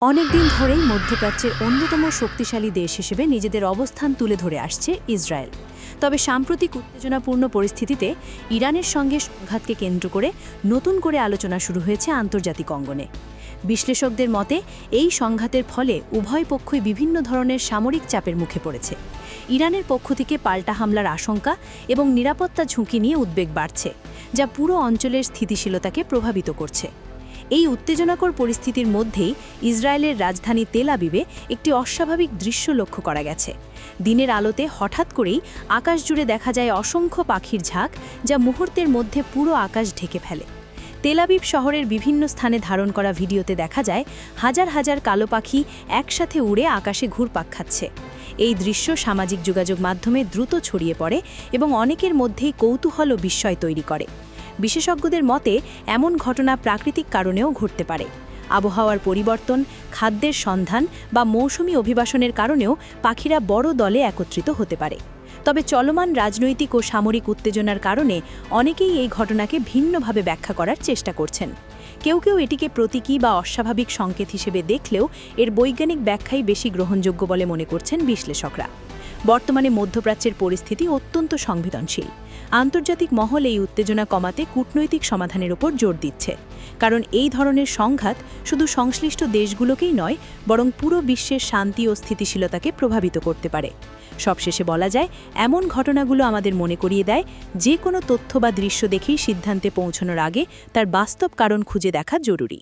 অনেকদিন ধরেই মধ্যপ্রাচ্যের অন্যতম শক্তিশালী দেশ হিসেবে নিজেদের অবস্থান তুলে ধরে আসছে ইসরায়েল। তবে সাম্প্রতিক উত্তেজনাপূর্ণ পরিস্থিতিতে ইরানের সঙ্গে সংঘাতকে কেন্দ্র করে নতুন করে আলোচনা শুরু হয়েছে আন্তর্জাতিক অঙ্গনে। বিশ্লেষকদের মতে এই সংঘাতের ফলে উভয় পক্ষই বিভিন্ন ধরনের সামরিক চাপের মুখে পড়েছে। ইরানের পক্ষ থেকে পাল্টা হামলার আশঙ্কা এবং নিরাপত্তা ঝুঁকি নিয়ে উদ্বেগ বাড়ছে, যা পুরো অঞ্চলের স্থিতিশীলতাকে প্রভাবিত করছে। এই উত্তেজনাকর পরিস্থিতির মধ্যেই ইসরায়েলের রাজধানী তেল আবিবে একটি অস্বাভাবিক দৃশ্য লক্ষ্য করা গেছে। দিনের আলোতে হঠাৎ করেই আকাশ জুড়ে দেখা যায় অসংখ্য পাখির ঝাঁক, যা মুহূর্তের মধ্যে পুরো আকাশ ঢেকে ফেলে। তেল আবিব শহরের বিভিন্ন স্থানে ধারণ করা ভিডিওতে দেখা যায় হাজার হাজার কালো পাখি একসাথে উড়ে আকাশে ঘুরপাক খাচ্ছে। এই দৃশ্য সামাজিক যোগাযোগ মাধ্যমে দ্রুত ছড়িয়ে পড়ে এবং অনেকের মধ্যেই কৌতূহল ও বিস্ময় তৈরি করে। বিশেষজ্ঞদের মতে এমন ঘটনা প্রাকৃতিক কারণেও ঘটতে পারে। আবহাওয়ার পরিবর্তন, খাদ্যের সন্ধান বা মৌসুমী অভিবাসনের কারণেও পাখিরা বড় দলে একত্রিত হতে পারে। তবে চলমান রাজনৈতিক ও সামরিক উত্তেজনার কারণে অনেকেই এই ঘটনাকে ভিন্নভাবে ব্যাখ্যা করার চেষ্টা করছেন। কেউ কেউ এটিকে প্রতীকী বা অস্বাভাবিক সংকেত হিসেবে দেখলেও এর বৈজ্ঞানিক ব্যাখ্যাই বেশি গ্রহণযোগ্য বলে মনে করছেন বিশ্লেষকরা। বর্তমানে মধ্যপ্রাচ্যের পরিস্থিতি অত্যন্ত সংবেদনশীল। আন্তর্জাতিক মহল এই উত্তেজনা কমাতে কূটনৈতিক সমাধানের ওপর জোর দিচ্ছে, কারণ এই ধরনের সংঘাত শুধু সংশ্লিষ্ট দেশগুলোকেই নয়, বরং পুরো বিশ্বের শান্তি ও স্থিতিশীলতাকে প্রভাবিত করতে পারে। সবশেষে বলা যায়, এমন ঘটনাগুলো আমাদের মনে করিয়ে দেয় যে কোনো তথ্য বা দৃশ্য দেখেই সিদ্ধান্তে পৌঁছানোর আগে তার বাস্তব কারণ খুঁজে দেখা জরুরি।